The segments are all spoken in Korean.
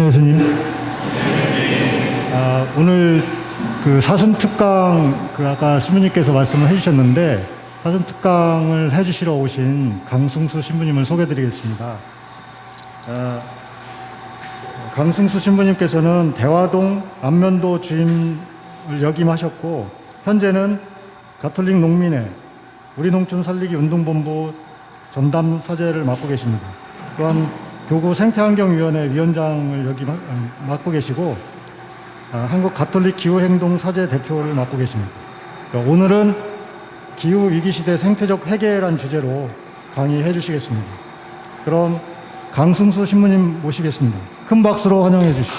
예수님. 오늘 그 사순특강 아까 신부님께서 말씀을 해주셨는데 사순특강을 해주시러 오신 강승수 신부님을 소개드리겠습니다. 강승수 신부님께서는 대화동 안면도 주임을 역임하셨고 현재는 가톨릭 농민회 우리 농촌 살리기 운동본부 전담 사제를 맡고 계십니다. 또한 교구 생태환경위원회 위원장을 맡고 계시고 한국 가톨릭 기후행동 사제 대표를 맡고 계십니다. 그러니까 오늘은 기후위기시대 생태적 회계라는 주제로 강의해 주시겠습니다. 그럼 강승수 신부님 모시겠습니다. 큰 박수로 환영해 주시죠.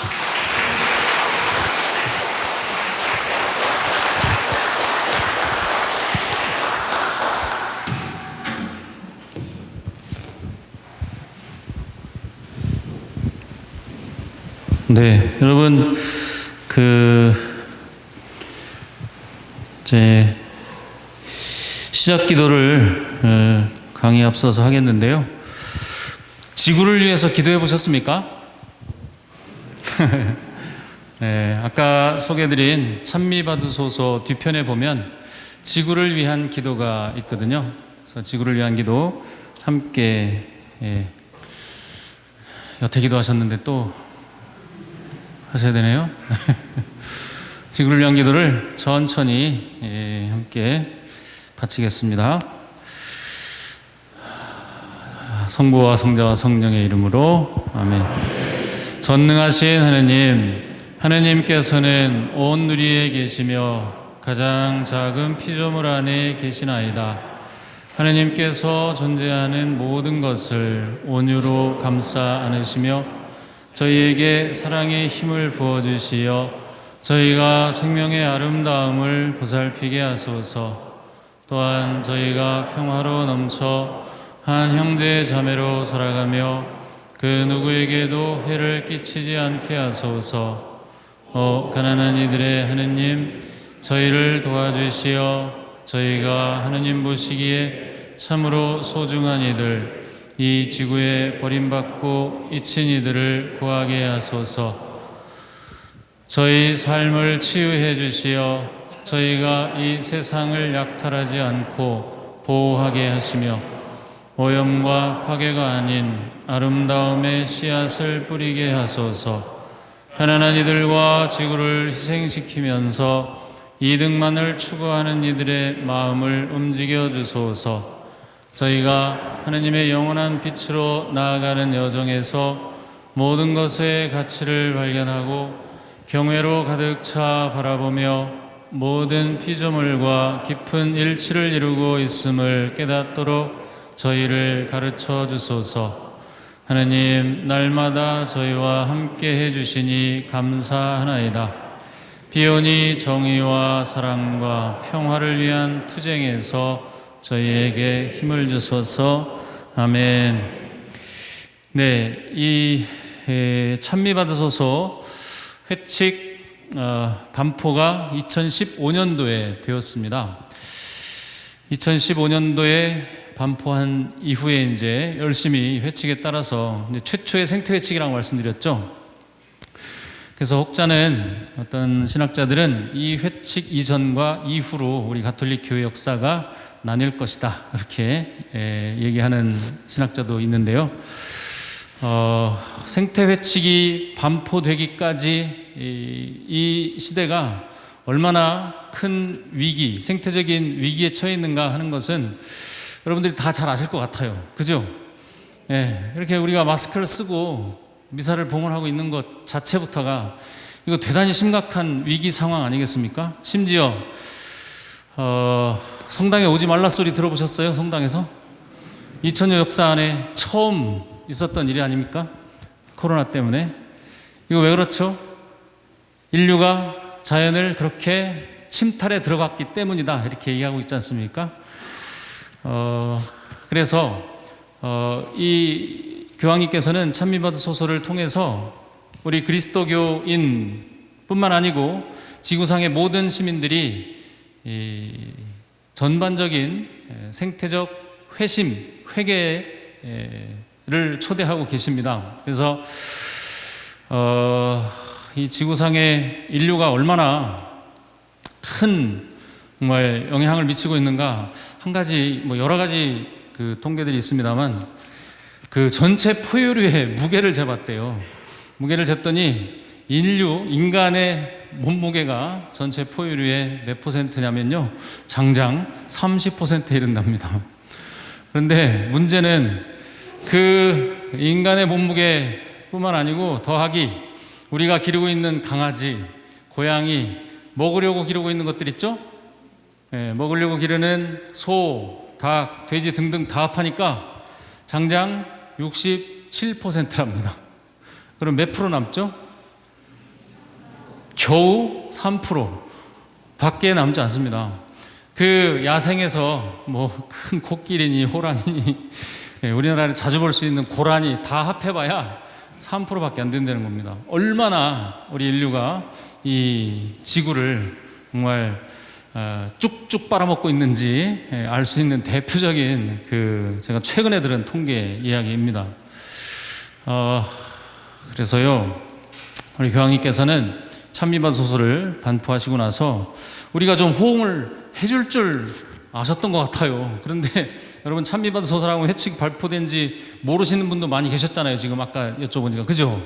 네, 여러분 제 시작 기도를 강의 앞서서 하겠는데요. 지구를 위해서 기도해 보셨습니까? 네, 아까 소개드린 찬미 받으소서 뒤편에 보면 지구를 위한 기도가 있거든요. 그래서 지구를 위한 기도 함께 여태 기도하셨는데 또 하셔야 되네요. 지구를 위한 기도를 천천히 함께 바치겠습니다. 성부와 성자와 성령의 이름으로 아멘. 전능하신 하느님, 하느님께서는 온 누리에 계시며 가장 작은 피조물 안에 계시나이다. 하느님께서 존재하는 모든 것을 온유로 감싸 안으시며 저희에게 사랑의 힘을 부어주시어 저희가 생명의 아름다움을 보살피게 하소서. 또한 저희가 평화로 넘쳐 한 형제 자매로 살아가며 그 누구에게도 해를 끼치지 않게 하소서. 가난한 이들의 하느님, 저희를 도와주시어 저희가 하느님 보시기에 참으로 소중한 이들, 이 지구에 버림받고 잊힌 이들을 구하게 하소서. 저희 삶을 치유해 주시어 저희가 이 세상을 약탈하지 않고 보호하게 하시며 오염과 파괴가 아닌 아름다움의 씨앗을 뿌리게 하소서. 가난한 이들과 지구를 희생시키면서 이득만을 추구하는 이들의 마음을 움직여 주소서. 저희가 하느님의 영원한 빛으로 나아가는 여정에서 모든 것의 가치를 발견하고 경외로 가득 차 바라보며 모든 피조물과 깊은 일치를 이루고 있음을 깨닫도록 저희를 가르쳐 주소서. 하느님, 날마다 저희와 함께 해주시니 감사하나이다. 비오니 정의와 사랑과 평화를 위한 투쟁에서 저희에게 힘을 주소서. 아멘. 네, 이 찬미 받으소서 회칙 반포가 2015년도에 되었습니다. 2015년도에 반포한 이후에 이제 열심히 회칙에 따라서 이제 최초의 생태 회칙이라고 말씀드렸죠. 그래서 혹자는 어떤 신학자들은 이 회칙 이전과 이후로 우리 가톨릭 교회 역사가 나뉠 것이다, 이렇게 얘기하는 신학자도 있는데요. 생태 회칙이 반포되기까지 이 시대가 얼마나 큰 위기, 생태적인 위기에 처해 있는가 하는 것은 여러분들이 다 잘 아실 것 같아요. 그죠? 이렇게 우리가 마스크를 쓰고 미사를 봉헌하고 있는 것 자체부터가 이거 대단히 심각한 위기 상황 아니겠습니까? 심지어 성당에 오지 말라 소리 들어보셨어요? 성당에서? 2000년 역사 안에 처음 있었던 일이 아닙니까? 코로나 때문에. 이거 왜 그렇죠? 인류가 자연을 그렇게 침탈에 들어갔기 때문이다, 이렇게 얘기하고 있지 않습니까? 그래서 이 교황님께서는 찬미받으소서를 통해서 우리 그리스도교인 뿐만 아니고 지구상의 모든 시민들이 이 전반적인 생태적 회심, 회개를 초대하고 계십니다. 그래서 이 지구상의 인류가 얼마나 큰 정말 영향을 미치고 있는가, 한 가지 뭐 여러 가지 그 통계들이 있습니다만, 그 전체 포유류의 무게를 재봤대요. 무게를 쟀더니 인간의 몸무게가 전체 포유류의 몇 %냐면요, 장장 30%에 이른답니다. 그런데 문제는 그 인간의 몸무게뿐만 아니고 더하기 우리가 기르고 있는 강아지, 고양이, 먹으려고 기르고 있는 것들 있죠? 먹으려고 기르는 소, 닭, 돼지 등등 다 합하니까 장장 67%랍니다. 그럼 몇 프로 남죠? 겨우 3% 밖에 남지 않습니다. 그 야생에서 뭐 큰 코끼리니 호랑이니 우리나라에 자주 볼 수 있는 고라니 다 합해봐야 3%밖에 안 된다는 겁니다. 얼마나 우리 인류가 이 지구를 정말 쭉쭉 빨아먹고 있는지 알 수 있는 대표적인 그 제가 최근에 들은 통계 이야기입니다. 그래서요, 우리 교황님께서는 찬미반 소설을 반포하시고 나서 우리가 좀 호응을 해줄 줄 아셨던 것 같아요. 그런데 여러분, 찬미반 소설하고 회칙 발표된 지 모르시는 분도 많이 계셨잖아요. 지금 아까 여쭤보니까. 그죠?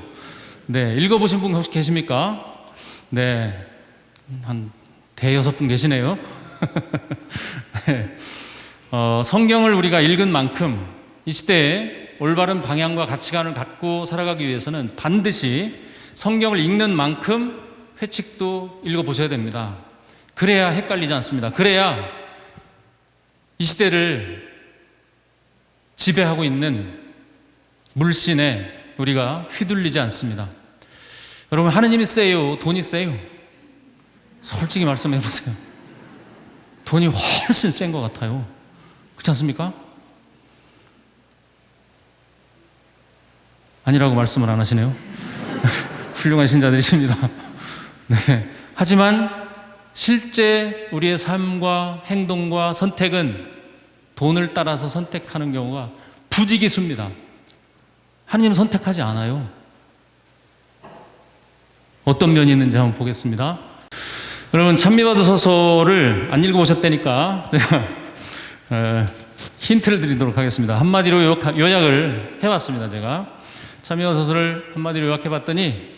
네, 읽어보신 분 혹시 계십니까? 네, 한 대여섯 분 계시네요. 네. 성경을 우리가 읽은 만큼 이 시대에 올바른 방향과 가치관을 갖고 살아가기 위해서는 반드시 성경을 읽는 만큼 회칙도 읽어보셔야 됩니다. 그래야 헷갈리지 않습니다. 그래야 이 시대를 지배하고 있는 물신에 우리가 휘둘리지 않습니다. 여러분, 하느님이 세요? 돈이 세요? 솔직히 말씀해 보세요. 돈이 훨씬 센 것 같아요. 그렇지 않습니까? 아니라고 말씀을 안 하시네요. 훌륭한 신자들이십니다. 네. 하지만 실제 우리의 삶과 행동과 선택은 돈을 따라서 선택하는 경우가 부지기수입니다. 하나님 선택하지 않아요. 어떤 면이 있는지 한번 보겠습니다. 여러분, 찬미바드 소설을 안 읽어보셨다니까 제가 힌트를 드리도록 하겠습니다. 한마디로 요약을 해봤습니다. 제가 찬미바드 소설을 한마디로 요약해봤더니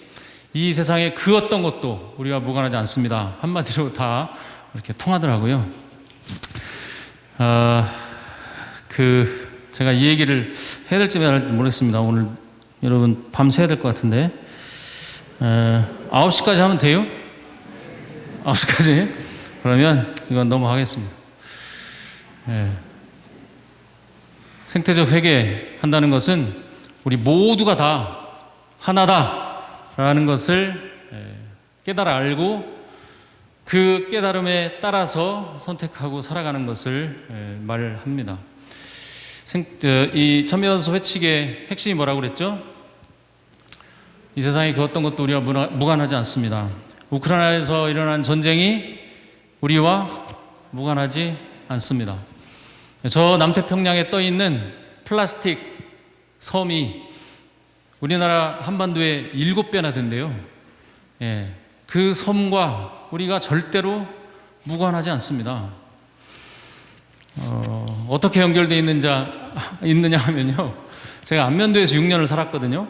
이 세상에 그 어떤 것도 우리와 무관하지 않습니다. 한마디로 다 이렇게 통하더라고요. 제가 이 얘기를 해야 될지 말아야 될지 모르겠습니다. 오늘 여러분 밤새야 될 것 같은데 9시까지 하면 돼요? 9시까지? 그러면 이건 넘어가겠습니다. 생태적 회개 한다는 것은 우리 모두가 다 하나다라는 것을 깨달아 알고 그 깨달음에 따라서 선택하고 살아가는 것을 말합니다. 이 찬미바드 회칙의 핵심이 뭐라고 그랬죠? 이 세상에 그 어떤 것도 우리와 무관하지 않습니다. 우크라이나에서 일어난 전쟁이 우리와 무관하지 않습니다. 저 남태평양에 떠 있는 플라스틱 섬이 우리나라 한반도에 7배나 된대요. 그 섬과 우리가 절대로 무관하지 않습니다. 어떻게 연결되어 있느냐 하면요, 제가 안면도에서 6년을 살았거든요.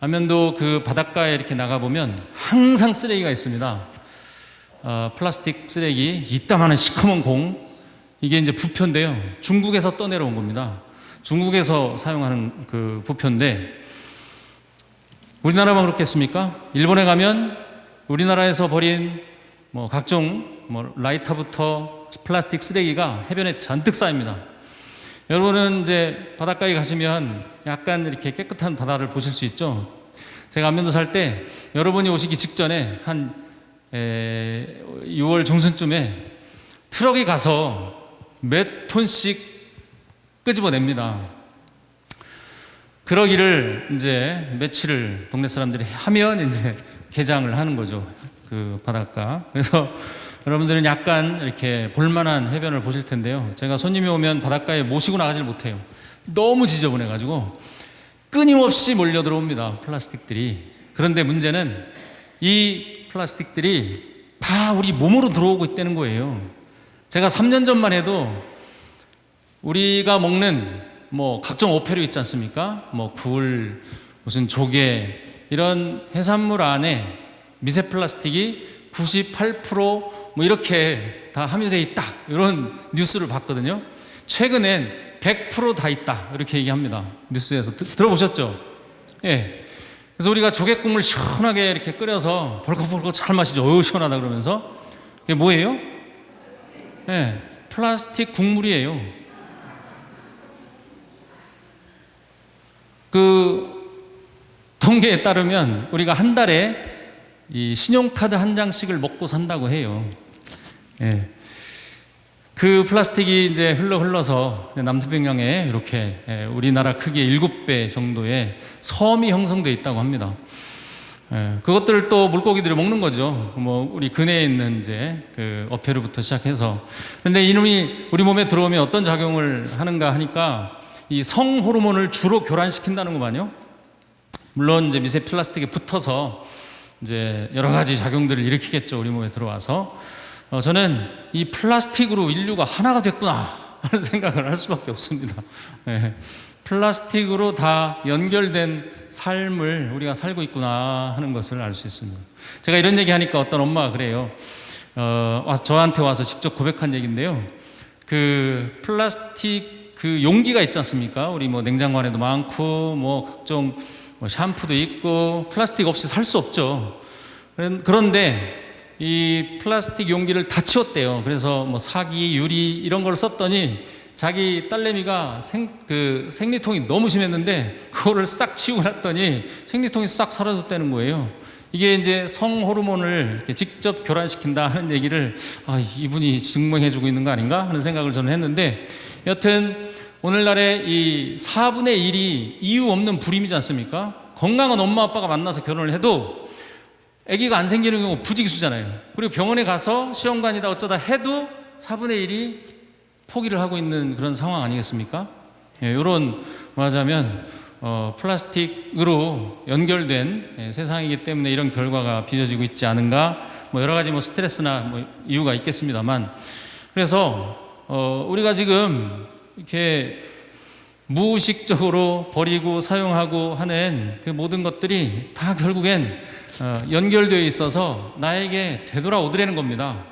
안면도 그 바닷가에 이렇게 나가보면 항상 쓰레기가 있습니다. 플라스틱 쓰레기, 이따만한 시커먼 공, 이게 이제 부표인데요. 중국에서 떠내려온 겁니다. 중국에서 사용하는 그 부표인데, 우리나라만 그렇겠습니까? 일본에 가면 우리나라에서 버린 뭐 각종 뭐 라이터부터 플라스틱 쓰레기가 해변에 잔뜩 쌓입니다. 여러분은 이제 바닷가에 가시면 약간 이렇게 깨끗한 바다를 보실 수 있죠. 제가 안면도 살 때 여러분이 오시기 직전에 한 6월 중순쯤에 트럭이 가서 몇 톤씩 끄집어냅니다. 그러기를 이제 며칠을 동네 사람들이 하면 이제 개장을 하는 거죠. 그 바닷가. 그래서 여러분들은 약간 이렇게 볼만한 해변을 보실 텐데요. 제가 손님이 오면 바닷가에 모시고 나가질 못해요. 너무 지저분해가지고 끊임없이 몰려 들어옵니다. 플라스틱들이. 그런데 문제는 이 플라스틱들이 다 우리 몸으로 들어오고 있다는 거예요. 제가 3년 전만 해도 우리가 먹는 뭐 각종 어패류 있지 않습니까? 뭐 굴, 무슨 조개 이런 해산물 안에 미세 플라스틱이 98%뭐 이렇게 다 함유되어 있다 이런 뉴스를 봤거든요. 최근엔 100%다 있다 이렇게 얘기합니다. 뉴스에서 들어보셨죠? 예. 그래서 우리가 조개국물 시원하게 이렇게 끓여서 벌컥벌컥 잘 마시죠. 어우 시원하다 그러면서 그게 뭐예요? 예, 플라스틱 국물이에요. 그 통계에 따르면 우리가 한 달에 이 신용카드 한 장씩을 먹고 산다고 해요. 예. 그 플라스틱이 이제 흘러서 남태평양에 이렇게 우리나라 크기의 7배 정도의 섬이 형성되어 있다고 합니다. 그것들을 또 물고기들이 먹는 거죠. 뭐 우리 근해에 있는 이제 그 어패류부터 시작해서. 그런데 이놈이 우리 몸에 들어오면 어떤 작용을 하는가 하니까 이 성 호르몬을 주로 교란시킨다는 거만요. 물론 이제 미세 플라스틱에 붙어서 이제 여러 가지 작용들을 일으키겠죠. 우리 몸에 들어와서. 저는 이 플라스틱으로 인류가 하나가 됐구나 하는 생각을 할 수밖에 없습니다. 네. 플라스틱으로 다 연결된 삶을 우리가 살고 있구나 하는 것을 알 수 있습니다. 제가 이런 얘기 하니까 어떤 엄마가 그래요. 저한테 와서 직접 고백한 얘기인데요. 그 플라스틱 그 용기가 있지 않습니까? 우리 뭐 냉장고 안에도 많고 뭐 각종 뭐 샴푸도 있고 플라스틱 없이 살 수 없죠. 그런데 이 플라스틱 용기를 다 치웠대요. 그래서 뭐 사기, 유리 이런 걸 썼더니 자기 딸내미가 생리통이 너무 심했는데 그거를 싹 치우고 났더니 생리통이 싹 사라졌다는 거예요. 이게 이제 성 호르몬을 이렇게 직접 교란시킨다 하는 얘기를 이분이 증명해주고 있는 거 아닌가 하는 생각을 저는 했는데, 여튼 오늘날의 이 4분의 1이 이유 없는 불임이지 않습니까? 건강한 엄마 아빠가 만나서 결혼을 해도 아기가 안 생기는 경우 부지기수잖아요. 그리고 병원에 가서 시험관이다 어쩌다 해도 4분의 1이 포기를 하고 있는 그런 상황 아니겠습니까? 이런 말하자면 플라스틱으로 연결된 세상이기 때문에 이런 결과가 빚어지고 있지 않은가? 뭐 여러 가지 뭐 스트레스나 뭐 이유가 있겠습니다만, 그래서 우리가 지금 이렇게 무의식적으로 버리고 사용하고 하는 그 모든 것들이 다 결국엔 연결되어 있어서 나에게 되돌아오더라는 겁니다.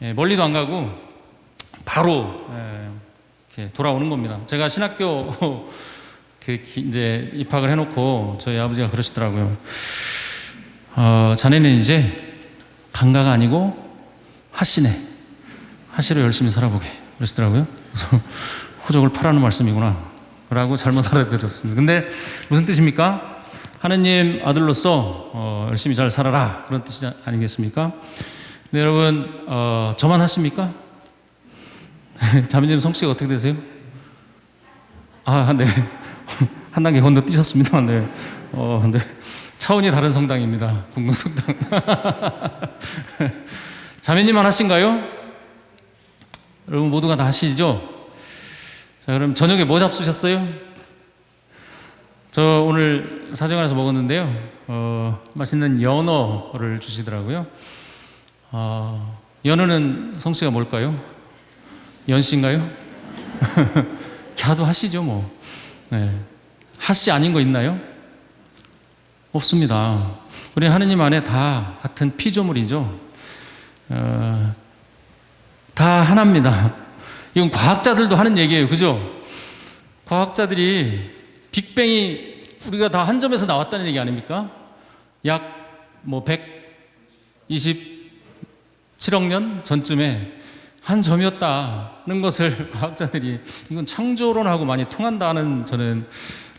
멀리도 안 가고 바로 이렇게 돌아오는 겁니다. 제가 신학교 이제 입학을 해놓고 저희 아버지가 그러시더라고요. 자네는 이제 강가가 아니고 하시네. 하시로 열심히 살아보게. 그러시더라고요. 그래서 호적을 파라는 말씀이구나 라고 잘못 알아들었습니다. 근데 무슨 뜻입니까? 하느님 아들로서 열심히 잘 살아라 그런 뜻이 아니겠습니까? 근데 여러분 저만 하십니까? 자매님 성씨가 어떻게 되세요? 네. 한 단계 건너뛰셨습니다. 네. 네. 차원이 다른 성당입니다. 공동성당. 자매님만 하신가요? 여러분 모두가 다 하시죠? 자, 그럼 저녁에 뭐 잡수셨어요? 저 오늘 사정관에서 먹었는데요. 맛있는 연어를 주시더라고요. 연어는 성씨가 뭘까요? 연씨인가요? 갸도 하시죠 뭐. 네. 하씨 아닌 거 있나요? 없습니다. 우리 하느님 안에 다 같은 피조물이죠. 다 하나입니다. 이건 과학자들도 하는 얘기예요. 그죠? 과학자들이 빅뱅이 우리가 다 한 점에서 나왔다는 얘기 아닙니까? 약 뭐 127억 년 전쯤에 한 점이었다는 것을 과학자들이 이건 창조론하고 많이 통한다는, 저는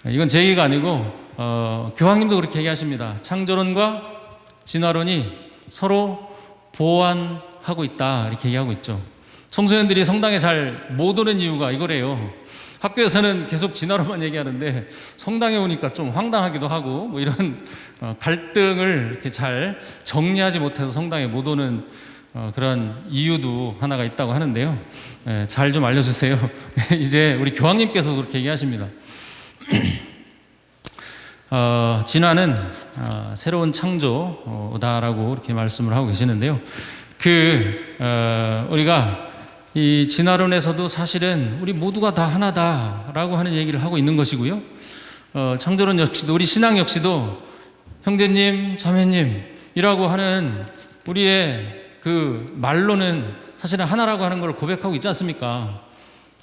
이건 제 얘기가 아니고 교황님도 그렇게 얘기하십니다. 창조론과 진화론이 서로 보완하고 있다 이렇게 얘기하고 있죠. 청소년들이 성당에 잘 못 오는 이유가 이거래요. 학교에서는 계속 진화론만 얘기하는데 성당에 오니까 좀 황당하기도 하고 뭐 이런 갈등을 이렇게 잘 정리하지 못해서 성당에 못 오는 그런 이유도 하나가 있다고 하는데요. 잘 좀 알려주세요. 이제 우리 교황님께서 그렇게 얘기하십니다. 진화는 새로운 창조다라고 이렇게 말씀을 하고 계시는데요. 우리가 이 진화론에서도 사실은 우리 모두가 다 하나다라고 하는 얘기를 하고 있는 것이고요. 창조론 역시도, 우리 신앙 역시도 형제님, 자매님이라고 하는 우리의 그 말로는 사실은 하나라고 하는 걸 고백하고 있지 않습니까?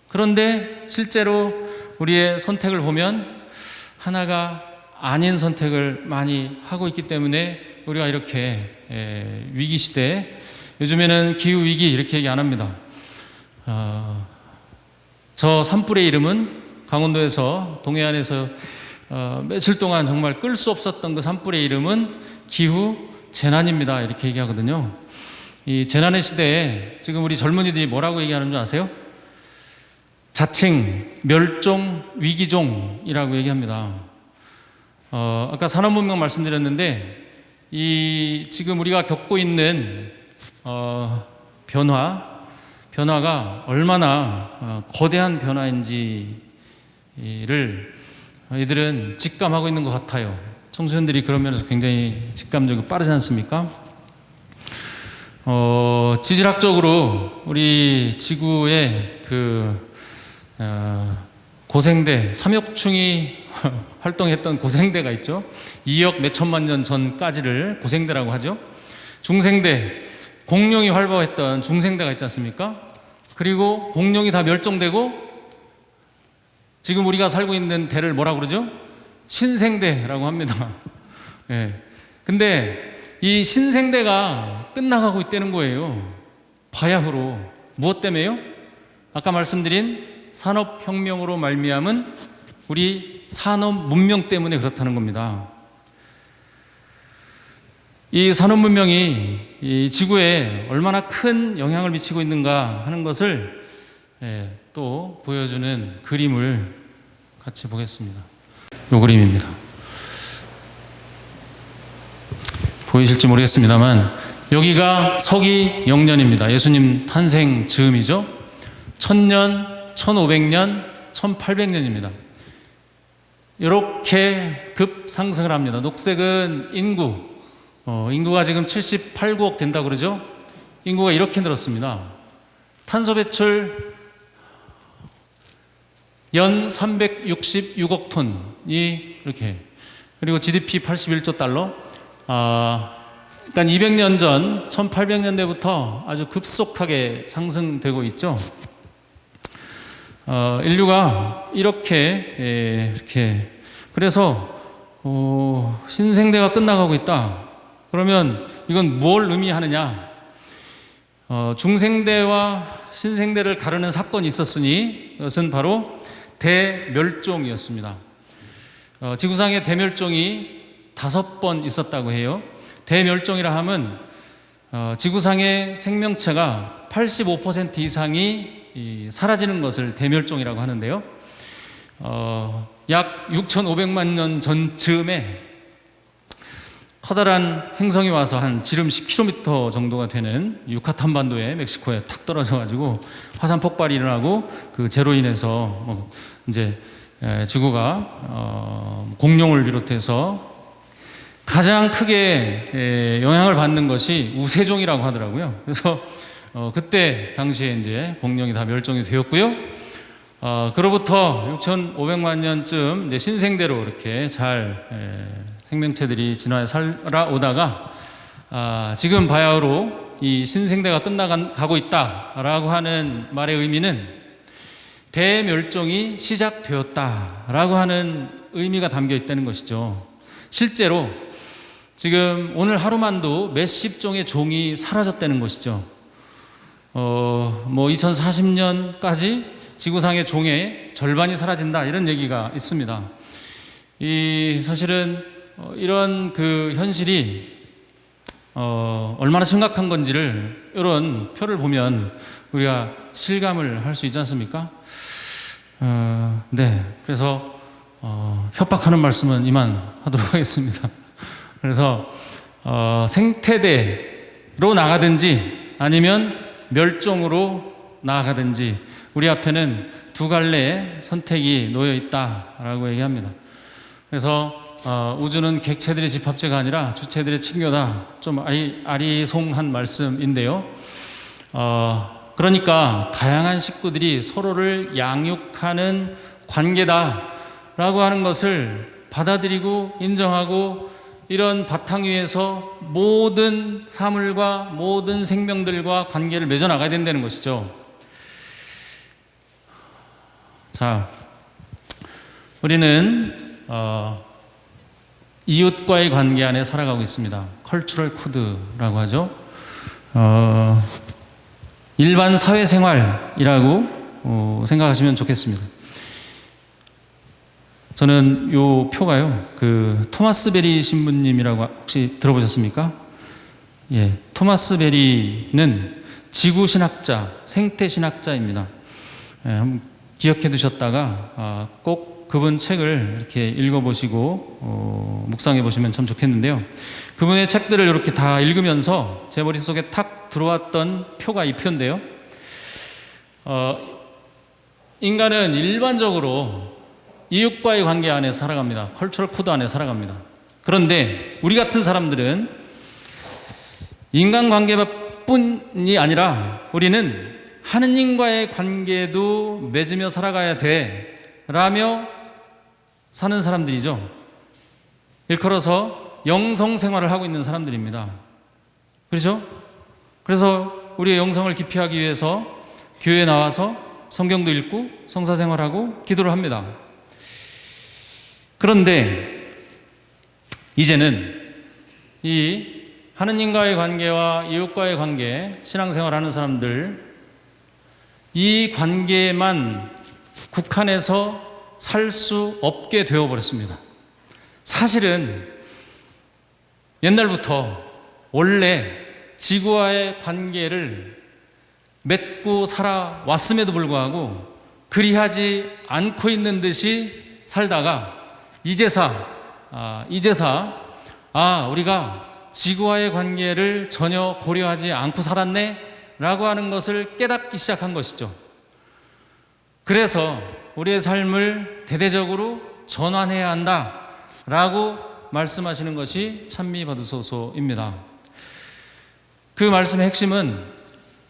그런데 실제로 우리의 선택을 보면 하나가 아닌 선택을 많이 하고 있기 때문에 우리가 이렇게 위기 시대, 요즘에는 기후 위기 이렇게 얘기 안 합니다. 저 산불의 이름은 강원도에서 동해안에서 며칠 동안 정말 끌 수 없었던 그 산불의 이름은 기후 재난입니다. 이렇게 얘기하거든요. 이 재난의 시대에 지금 우리 젊은이들이 뭐라고 얘기하는 줄 아세요? 자칭 멸종 위기종이라고 얘기합니다. 아까 산업문명 말씀드렸는데 지금 우리가 겪고 있는 변화가 얼마나 거대한 변화인지를 이들은 직감하고 있는 것 같아요. 청소년들이 그런 면에서 굉장히 직감적이고 빠르지 않습니까? 지질학적으로 우리 지구의 고생대, 삼엽충이 활동했던 고생대가 있죠. 2억 몇천만 년 전까지를 고생대라고 하죠. 중생대, 공룡이 활보했던 중생대가 있지 않습니까? 그리고 공룡이 다 멸종되고 지금 우리가 살고 있는 대를 뭐라고 그러죠? 신생대라고 합니다. 예. 근데 이 신생대가 끝나가고 있다는 거예요. 바야흐로. 무엇 때문에요? 아까 말씀드린 산업혁명으로 말미암은 우리 산업 문명 때문에 그렇다는 겁니다. 이 산업 문명이 이 지구에 얼마나 큰 영향을 미치고 있는가 하는 것을 또 보여주는 그림을 같이 보겠습니다. 이 그림입니다. 보이실지 모르겠습니다만 여기가 서기 0년입니다. 예수님 탄생 즈음이죠. 1000년, 1500년, 1800년입니다. 이렇게 급상승을 합니다. 녹색은 인구가 지금 78~9억 된다고 그러죠. 인구가 이렇게 늘었습니다. 탄소 배출 연 366억 톤이 이렇게, 그리고 GDP 81조 달러. 일단 200년 전 1800년대부터 아주 급속하게 상승되고 있죠. 인류가 이렇게 그래서 신생대가 끝나가고 있다. 그러면 이건 뭘 의미하느냐? 중생대와 신생대를 가르는 사건이 있었으니 그것은 바로 대멸종이었습니다. 지구상의 대멸종이 5번 있었다고 해요. 대멸종이라 하면 지구상의 생명체가 85% 이상이 사라지는 것을 대멸종이라고 하는데요. 약 6,500만 년 전쯤에 커다란 행성이 와서 한 지름 10km 정도가 되는 유카탄 반도에, 멕시코에 탁 떨어져가지고 화산 폭발이 일어나고 그 재로 인해서 이제 지구가 공룡을 비롯해서 가장 크게 영향을 받는 것이 우세종이라고 하더라고요. 그래서 그때 당시에 이제 공룡이 다 멸종이 되었고요. 그로부터 6,500만 년쯤 이제 신생대로 이렇게 잘 생명체들이 진화해 살아오다가 지금 바야흐로 이 신생대가 끝나가고 있다라고 하는 말의 의미는 대멸종이 시작되었다라고 하는 의미가 담겨 있다는 것이죠. 실제로 지금 오늘 하루만도 몇십 종의 종이 사라졌다는 것이죠. 2040년까지 지구상의 종의 절반이 사라진다, 이런 얘기가 있습니다. 사실은 이런 그 현실이 얼마나 심각한 건지를 이런 표를 보면 우리가 실감을 할 수 있지 않습니까? 네, 그래서 협박하는 말씀은 이만하도록 하겠습니다. 그래서 생태대로 나가든지 아니면 멸종으로 나아가든지 우리 앞에는 두 갈래의 선택이 놓여 있다라고 얘기합니다. 그래서 우주는 객체들의 집합체가 아니라 주체들의 친교다. 좀 아리송한 말씀인데요. 그러니까 다양한 식구들이 서로를 양육하는 관계다라고 하는 것을 받아들이고 인정하고 이런 바탕 위에서 모든 사물과 모든 생명들과 관계를 맺어 나가야 된다는 것이죠. 자, 우리는 이웃과의 관계 안에 살아가고 있습니다. 컬처럴 코드라고 하죠. 일반 사회생활이라고 생각하시면 좋겠습니다. 저는 요 표가요, 그 토마스 베리 신부님이라고 혹시 들어보셨습니까? 예, 토마스 베리는 지구신학자, 생태신학자입니다. 예, 한번 기억해 두셨다가 꼭 그분 책을 이렇게 읽어보시고 묵상해 보시면 참 좋겠는데요. 그분의 책들을 이렇게 다 읽으면서 제 머릿속에 탁 들어왔던 표가 이 표인데요. 인간은 일반적으로 이웃과의 관계 안에 살아갑니다. 컬처럴 코드 안에 살아갑니다. 그런데 우리 같은 사람들은 인간관계뿐이 아니라 우리는 하느님과의 관계도 맺으며 살아가야 돼 라며 사는 사람들이죠. 일컬어서 영성생활을 하고 있는 사람들입니다. 그렇죠? 그래서 우리의 영성을 깊이하기 위해서 교회에 나와서 성경도 읽고 성사생활하고 기도를 합니다. 그런데 이제는 이 하느님과의 관계와 이웃과의 관계, 신앙생활하는 사람들, 이 관계만 국한해서 살 수 없게 되어버렸습니다. 사실은 옛날부터 원래 지구와의 관계를 맺고 살아왔음에도 불구하고 그리하지 않고 있는 듯이 살다가 이제사 우리가 지구와의 관계를 전혀 고려하지 않고 살았네 라고 하는 것을 깨닫기 시작한 것이죠. 그래서 우리의 삶을 대대적으로 전환해야 한다 라고 말씀하시는 것이 찬미받으소서입니다. 그 말씀의 핵심은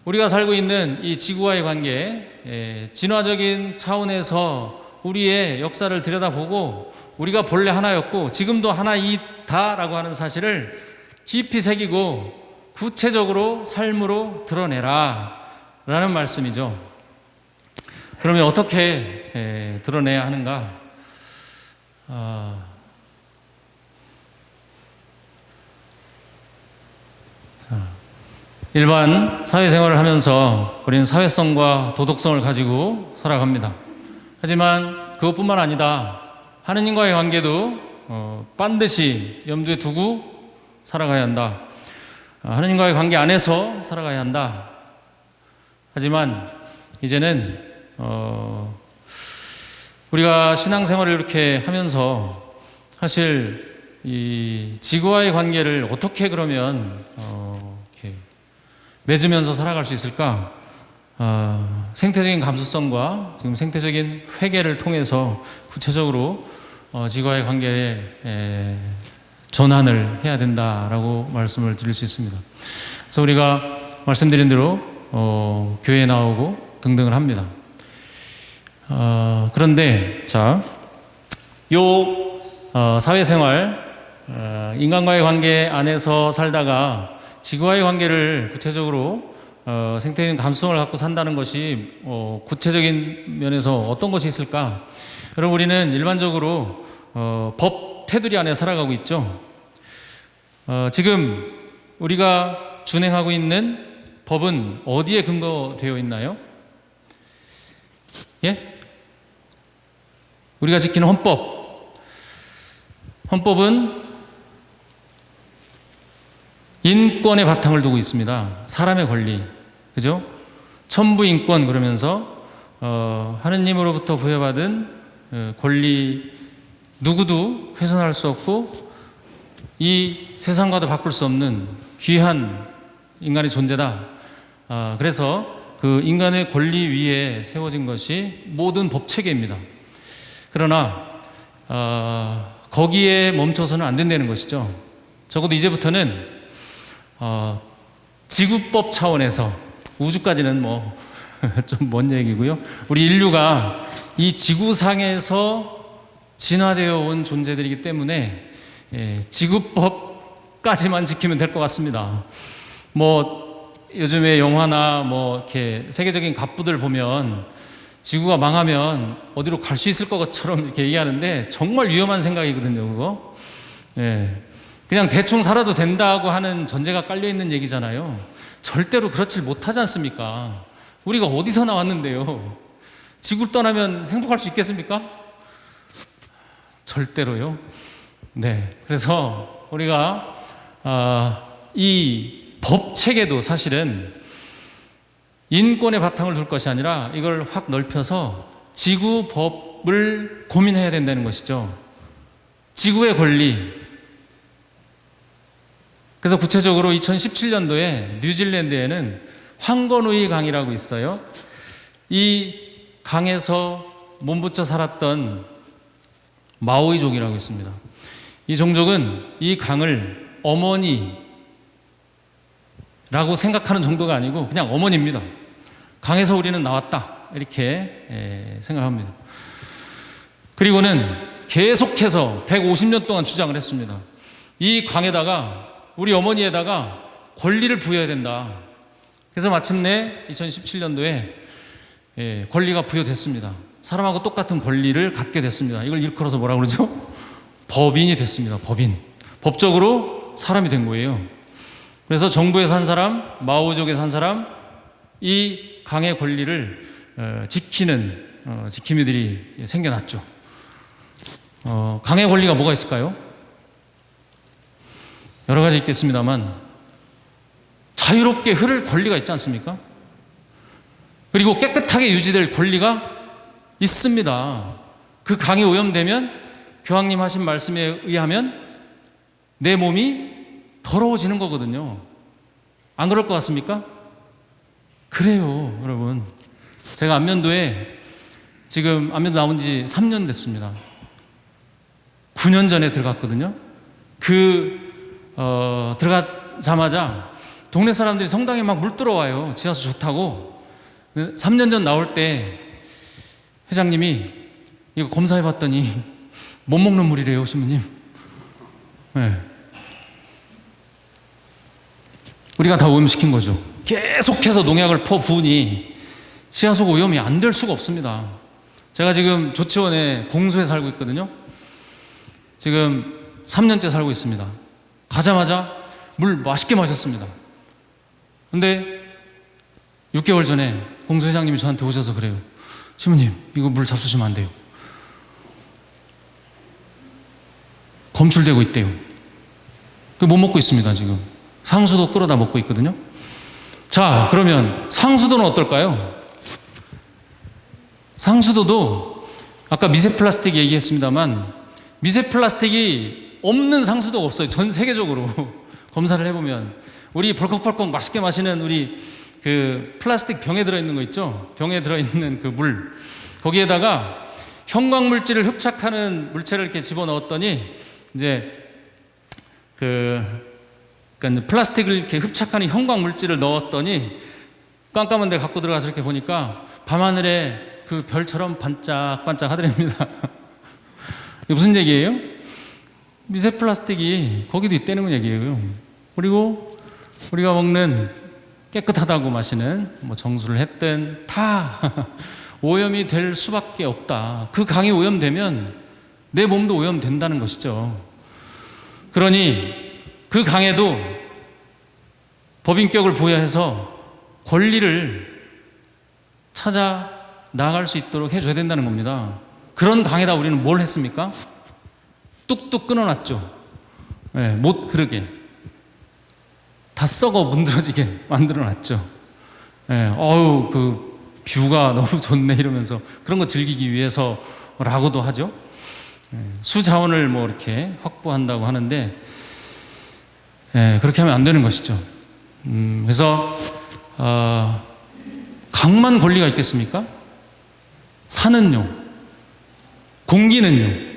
우리가 살고 있는 이 지구와의 관계, 진화적인 차원에서 우리의 역사를 들여다보고 우리가 본래 하나였고 지금도 하나이다라고 하는 사실을 깊이 새기고 구체적으로 삶으로 드러내라 라는 말씀이죠. 그러면 어떻게 드러내야 하는가? 일반 사회생활을 하면서 우리는 사회성과 도덕성을 가지고 살아갑니다. 하지만 그것뿐만 아니다. 하느님과의 관계도 반드시 염두에 두고 살아가야 한다. 하느님과의 관계 안에서 살아가야 한다. 하지만 이제는 우리가 신앙생활을 이렇게 하면서 사실 이 지구와의 관계를 어떻게 그러면 이렇게 맺으면서 살아갈 수 있을까? 생태적인 감수성과 지금 생태적인 회개를 통해서 구체적으로 지구와의 관계를 전환을 해야 된다라고 말씀을 드릴 수 있습니다. 그래서 우리가 말씀드린 대로 교회에 나오고 등등을 합니다. 그런데 사회생활, 인간과의 관계 안에서 살다가 지구와의 관계를 구체적으로 생태적인 감수성을 갖고 산다는 것이 구체적인 면에서 어떤 것이 있을까? 여러분, 우리는 일반적으로 법 테두리 안에 살아가고 있죠. 지금 우리가 준행하고 있는 법은 어디에 근거되어 있나요? 예? 우리가 지키는 헌법은 인권의 바탕을 두고 있습니다. 사람의 권리, 그죠? 천부인권 그러면서 하느님으로부터 부여받은 권리 누구도 훼손할 수 없고 이 세상과도 바꿀 수 없는 귀한 인간의 존재다. 그래서 그 인간의 권리 위에 세워진 것이 모든 법 체계입니다. 그러나 거기에 멈춰서는 안 된다는 것이죠. 적어도 이제부터는 지구법 차원에서, 우주까지는 뭐 좀 먼 얘기고요. 우리 인류가 이 지구상에서 진화되어 온 존재들이기 때문에 지구법까지만 지키면 될 것 같습니다. 뭐 요즘에 영화나 뭐 이렇게 세계적인 갑부들 보면 지구가 망하면 어디로 갈 수 있을 것처럼 이렇게 얘기하는데 정말 위험한 생각이거든요, 그거. 그냥 대충 살아도 된다고 하는 전제가 깔려 있는 얘기잖아요. 절대로 그렇지 못하지 않습니까? 우리가 어디서 나왔는데요? 지구를 떠나면 행복할 수 있겠습니까? 절대로요. 네. 그래서 우리가 이 법 체계도 사실은 인권의 바탕을 둘 것이 아니라 이걸 확 넓혀서 지구 법을 고민해야 된다는 것이죠. 지구의 권리. 그래서 구체적으로 2017년도에 뉴질랜드에는 황건우이 강이라고 있어요. 이 강에서 몸붙여 살았던 마오이족이라고 있습니다. 이 종족은 이 강을 어머니라고 생각하는 정도가 아니고 그냥 어머니입니다. 강에서 우리는 나왔다, 이렇게 생각합니다. 그리고는 계속해서 150년 동안 주장을 했습니다. 이 강에다가, 우리 어머니에다가 권리를 부여해야 된다. 그래서 마침내 2017년도에 권리가 부여됐습니다. 사람하고 똑같은 권리를 갖게 됐습니다. 이걸 일컬어서 뭐라 그러죠? 법인이 됐습니다. 법인. 법적으로 사람이 된 거예요. 그래서 정부에서 한 사람, 마오족에서 한 사람, 이 강의 권리를 지키는 지킴이들이 생겨났죠. 강의 권리가 뭐가 있을까요? 여러 가지 있겠습니다만 자유롭게 흐를 권리가 있지 않습니까? 그리고 깨끗하게 유지될 권리가 있습니다. 그 강이 오염되면 교황님 하신 말씀에 의하면 내 몸이 더러워지는 거거든요. 안 그럴 것 같습니까? 그래요, 여러분. 제가 안면도에 지금 안면도 나온 지 3년 됐습니다. 9년 전에 들어갔거든요. 들어가자마자 동네 사람들이 성당에 막 물 들어와요. 지하수 좋다고. 3년 전 나올 때 회장님이 이거 검사해 봤더니 못 먹는 물이래요, 신부님. 네. 우리가 다 오염시킨 거죠. 계속해서 농약을 퍼부으니 지하수가 오염이 안 될 수가 없습니다. 제가 지금 조치원에 공소에 살고 있거든요. 지금 3년째 살고 있습니다. 가자마자 물 맛있게 마셨습니다. 근데 6개월 전에 공소 회장님이 저한테 오셔서 그래요. 신부님, 이거 물 잡수시면 안 돼요. 검출되고 있대요. 못 먹고 있습니다, 지금. 상수도 끌어다 먹고 있거든요. 자, 그러면 상수도는 어떨까요? 상수도도 아까 미세 플라스틱 얘기했습니다만 미세 플라스틱이 없는 상수도가 없어요. 전 세계적으로 검사를 해보면 우리 벌컥벌컥 맛있게 마시는 우리 그 플라스틱 병에 들어있는 거 있죠? 병에 들어있는 그 물, 거기에다가 형광물질을 흡착하는 물체를 이렇게 집어넣었더니 이제 그러니까 플라스틱을 이렇게 흡착하는 형광물질을 넣었더니 깜깜한 데 갖고 들어가서 이렇게 보니까 밤하늘에 그 별처럼 반짝반짝 하더랍니다. 이게 무슨 얘기예요? 미세 플라스틱이 거기도 있다는 얘기예요. 그리고 우리가 먹는 깨끗하다고 마시는 뭐 정수를 했든 다 오염이 될 수밖에 없다. 그 강이 오염되면 내 몸도 오염된다는 것이죠. 그러니 그 강에도 법인격을 부여해서 권리를 찾아 나아갈 수 있도록 해줘야 된다는 겁니다. 그런 강에다 우리는 뭘 했습니까? 뚝뚝 끊어놨죠. 네, 못 흐르게. 다 썩어 문드러지게 만들어놨죠. 네, 그 뷰가 너무 좋네 이러면서 그런 거 즐기기 위해서라고도 하죠. 네, 수자원을 뭐 이렇게 확보한다고 하는데 네, 그렇게 하면 안 되는 것이죠. 그래서 강만 권리가 있겠습니까? 산은요, 공기는요.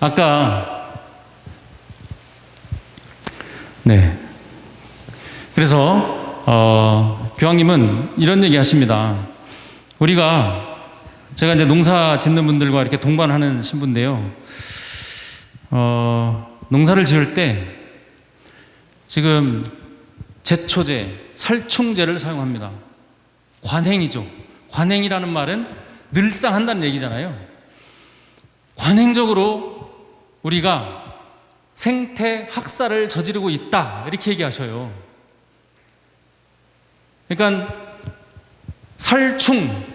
아까 네. 그래서 교황님은 이런 얘기 하십니다. 제가 이제 농사 짓는 분들과 이렇게 동반하는 신부인데요. 농사를 지을 때 지금 제초제, 살충제를 사용합니다. 관행이죠. 관행이라는 말은 늘상 한다는 얘기잖아요. 관행적으로 우리가 생태 학살을 저지르고 있다, 이렇게 얘기하셔요. 그러니까 살충,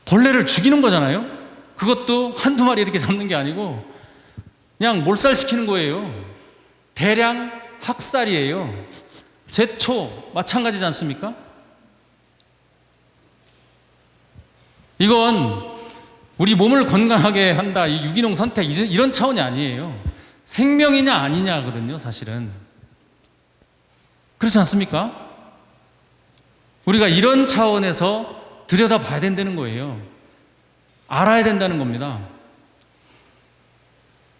벌레를 죽이는 거잖아요. 그것도 한두 마리 이렇게 잡는 게 아니고 그냥 몰살시키는 거예요. 대량 학살이에요. 제초 마찬가지지 않습니까? 이건 우리 몸을 건강하게 한다, 이 유기농 선택, 이런 차원이 아니에요. 생명이냐 아니냐거든요, 사실은. 그렇지 않습니까? 우리가 이런 차원에서 들여다봐야 된다는 거예요. 알아야 된다는 겁니다.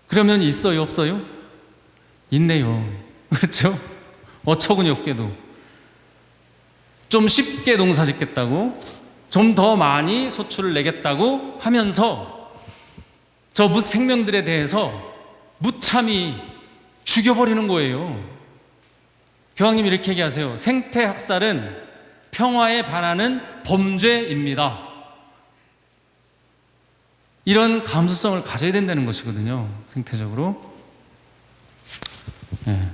그러면 있어요, 없어요? 있네요. 그렇죠? 어처구니 없게도. 좀 쉽게 농사 짓겠다고, 좀 더 많이 소출을 내겠다고 하면서 저 무생명들에 대해서 무참히 죽여버리는 거예요. 교황님이 이렇게 얘기하세요. 생태 학살은 평화에 반하는 범죄입니다. 이런 감수성을 가져야 된다는 것이거든요, 생태적으로. 네,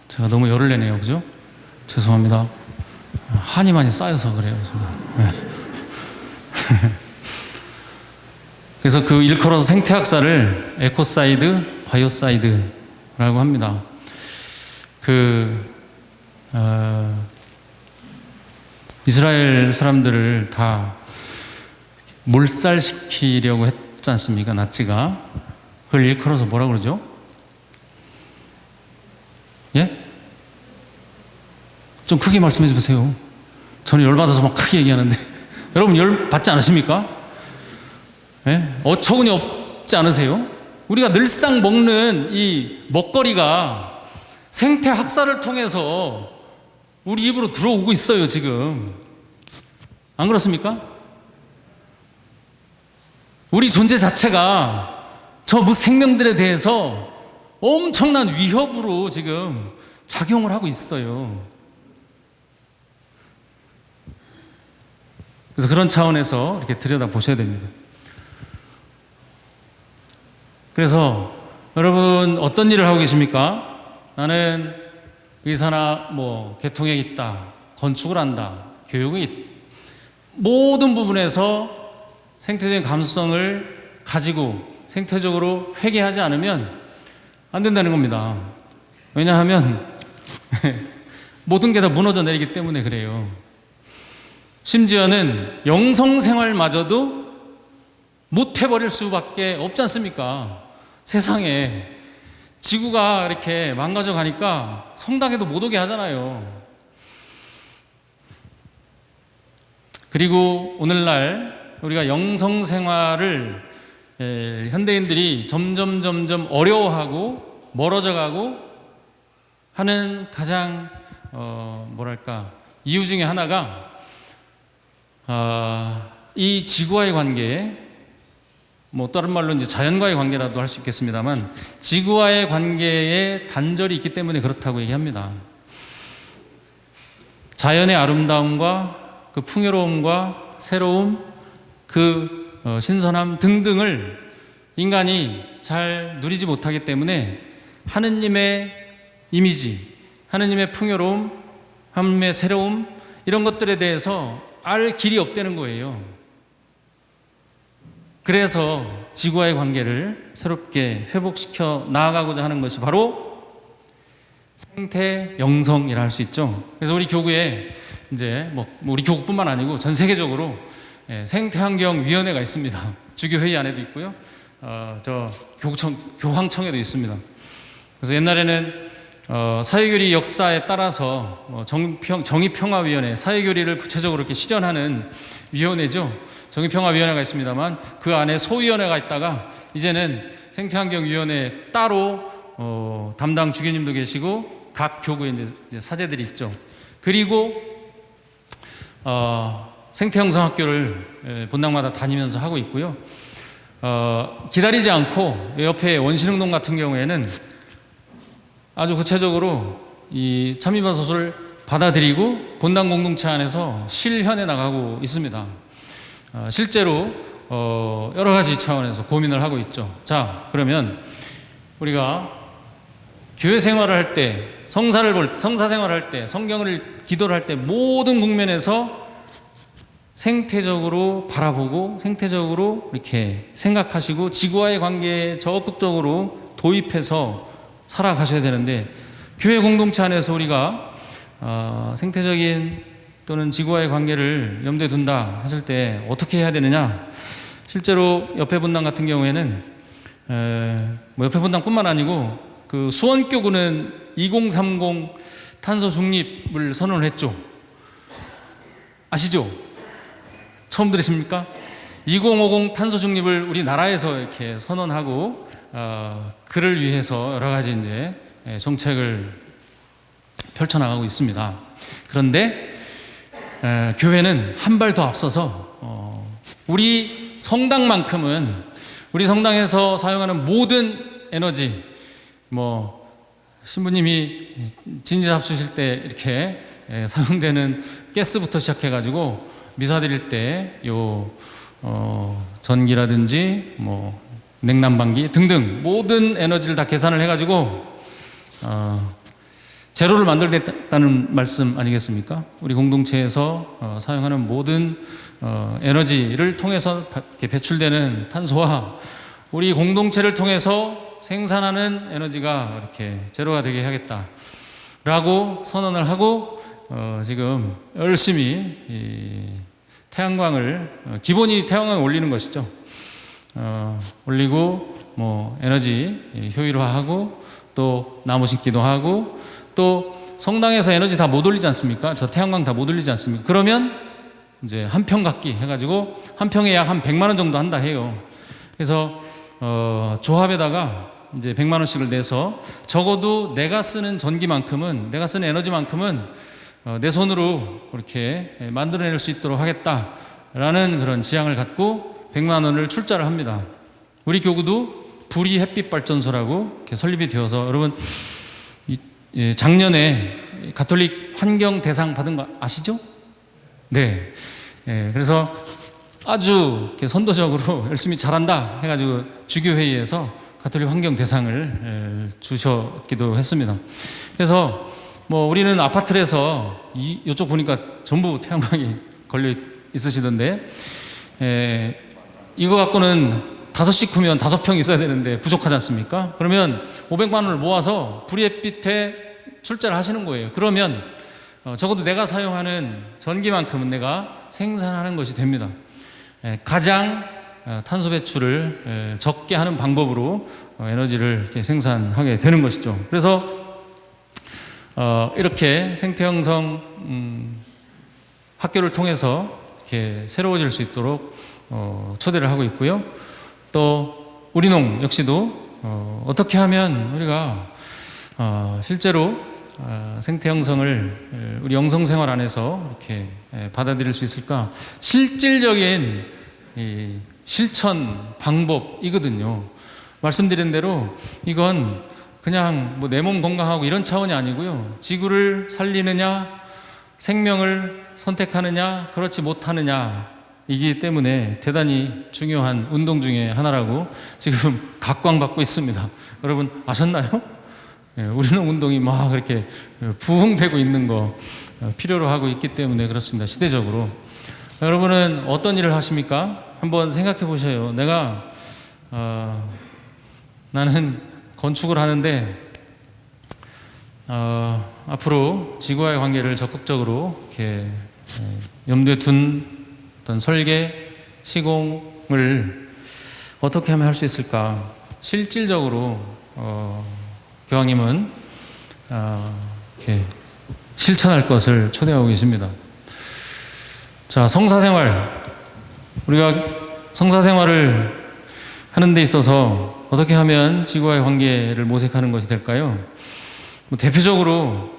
제가 너무 열을 내네요, 그죠? 죄송합니다. 한이 많이 쌓여서 그래요, 제가. 네. 그래서 그 일컬어서 생태학살을 에코사이드, 바이오사이드라고 합니다. 이스라엘 사람들을 다 몰살시키려고 했지 않습니까? 나치가. 그걸 일컬어서 뭐라 그러죠? 예? 좀 크게 말씀해 주세요. 저는 열받아서 막 크게 얘기하는데 여러분 열 받지 않으십니까? 예? 어처구니 없지 않으세요? 우리가 늘상 먹는 이 먹거리가 생태 학살을 통해서 우리 입으로 들어오고 있어요, 지금. 안 그렇습니까? 우리 존재 자체가 저 무생명들에 대해서 엄청난 위협으로 지금 작용을 하고 있어요. 그래서 그런 차원에서 이렇게 들여다 보셔야 됩니다. 그래서 여러분 어떤 일을 하고 계십니까? 나는 의사나 계통에 있다, 건축을 한다, 교육에 있다. 모든 부분에서 생태적인 감수성을 가지고 생태적으로 회개하지 않으면 안 된다는 겁니다. 왜냐하면 모든 게 다 무너져 내리기 때문에 그래요. 심지어는 영성생활마저도 못해버릴 수밖에 없지 않습니까? 세상에 지구가 이렇게 망가져 가니까 성당에도 못 오게 하잖아요. 그리고 오늘날 우리가 영성생활을 현대인들이 점점 어려워하고 멀어져 가고 하는 가장 이유 중에 하나가 이 지구와의 관계, 다른 말로 이제 자연과의 관계라도 할 수 있겠습니다만 지구와의 관계에 단절이 있기 때문에 그렇다고 얘기합니다. 자연의 아름다움과 그 풍요로움과 새로움, 그 신선함 등등을 인간이 잘 누리지 못하기 때문에 하느님의 이미지, 하느님의 풍요로움, 하느님의 새로움 이런 것들에 대해서 알 길이 없다는 거예요. 그래서 지구와의 관계를 새롭게 회복시켜 나아가고자 하는 것이 바로 생태 영성이라 할 수 있죠. 그래서 우리 교구에 이제 우리 교구뿐만 아니고 전 세계적으로 생태환경위원회가 있습니다. 주교회의 안에도 있고요. 저 교황청에도 있습니다. 그래서 옛날에는 사회교리 역사에 따라서 정의평화위원회, 사회교리를 구체적으로 이렇게 실현하는 위원회죠. 정의평화위원회가 있습니다만 그 안에 소위원회가 있다가 이제는 생태환경위원회 따로 담당 주교님도 계시고 각 교구에 이제 사제들이 있죠. 그리고 생태형성학교를 본당마다 다니면서 하고 있고요. 기다리지 않고 옆에 원신흥동 같은 경우에는 아주 구체적으로 이 참미버섯을 받아들이고 본당 공동체 안에서 실현해 나가고 있습니다. 실제로 여러 가지 차원에서 고민을 하고 있죠. 자, 그러면 우리가 교회 생활을 할 때, 성사 생활을 할 때, 성경을 기도를 할 때 모든 국면에서 생태적으로 바라보고 생태적으로 이렇게 생각하시고 지구와의 관계에 적극적으로 도입해서 살아가셔야 되는데, 교회 공동체 안에서 우리가 생태적인 또는 지구와의 관계를 염두에 둔다 했을 때 어떻게 해야 되느냐. 실제로 옆에 분당 같은 경우에는 옆에 분당뿐만 아니고 그 수원교구는 2030 탄소 중립을 선언을 했죠. 아시죠? 처음 들으십니까? 2050 탄소 중립을 우리나라에서 이렇게 선언하고 그를 위해서 여러 가지 이제 정책을 펼쳐나가고 있습니다. 그런데 교회는 한 발 더 앞서서 우리 성당만큼은 우리 성당에서 사용하는 모든 에너지, 뭐 신부님이 진지 잡수실 때 이렇게 사용되는 가스부터 시작해가지고 미사 드릴 때 요 전기라든지 뭐 냉난방기 등등 모든 에너지를 다 계산을 해가지고 제로를 만들겠다는 말씀 아니겠습니까? 우리 공동체에서 사용하는 모든 에너지를 통해서 배출되는 탄소와 우리 공동체를 통해서 생산하는 에너지가 이렇게 제로가 되게 하겠다라고 선언을 하고 지금 열심히 태양광을 기본이 태양광을 올리는 것이죠. 올리고 뭐 에너지 효율화하고 또 나무 심기도 하고 또 성당에서 에너지 다 못 올리지 않습니까? 저 태양광 다 못 올리지 않습니까? 그러면 이제 한 평 갖기 해가지고 한 평에 약 한 100만 원 정도 한다 해요. 그래서 조합에다가 이제 100만 원씩을 내서 적어도 내가 쓰는 전기만큼은 내가 쓰는 에너지만큼은 내 손으로 그렇게 만들어낼 수 있도록 하겠다라는 그런 지향을 갖고 100만 원을 출자를 합니다. 우리 교구도 불이 햇빛 발전소라고 이렇게 설립이 되어서 여러분 작년에 가톨릭 환경 대상 받은 거 아시죠? 네. 그래서 아주 이렇게 선도적으로 열심히 잘한다 해가지고 주교회의에서 가톨릭 환경 대상을 주셨기도 했습니다. 그래서 뭐 우리는 아파트에서 이쪽 보니까 전부 태양광이 걸려 있으시던데 이거 갖고는 5식구면 5평 있어야 되는데 부족하지 않습니까? 그러면 500만 원을 모아서 불이햇빛에 출자를 하시는 거예요. 그러면 적어도 내가 사용하는 전기만큼은 내가 생산하는 것이 됩니다. 가장 탄소 배출을 적게 하는 방법으로 에너지를 이렇게 생산하게 되는 것이죠. 그래서 이렇게 생태형성 학교를 통해서 이렇게 새로워질 수 있도록 초대를 하고 있고요. 또 우리농 역시도 어떻게 하면 우리가 실제로 생태형성을 우리 영성생활 안에서 이렇게 받아들일 수 있을까? 실질적인 실천 방법이거든요. 말씀드린 대로 이건 그냥 뭐 내 몸 건강하고 이런 차원이 아니고요. 지구를 살리느냐, 생명을 선택하느냐, 그렇지 못하느냐 이기 때문에 대단히 중요한 운동 중에 하나라고 지금 각광받고 있습니다. 여러분 아셨나요? 우리는 운동이 막 그렇게 부흥되고 있는 거 필요로 하고 있기 때문에 그렇습니다. 시대적으로. 여러분은 어떤 일을 하십니까? 한번 생각해 보세요. 내가 나는 건축을 하는데 앞으로 지구와의 관계를 적극적으로 이렇게 염두에 둔 어떤 설계, 시공을 어떻게 하면 할 수 있을까? 실질적으로 교황님은 이렇게 실천할 것을 초대하고 계십니다. 자, 성사생활. 우리가 성사생활을 하는 데 있어서 어떻게 하면 지구와의 관계를 모색하는 것이 될까요? 대표적으로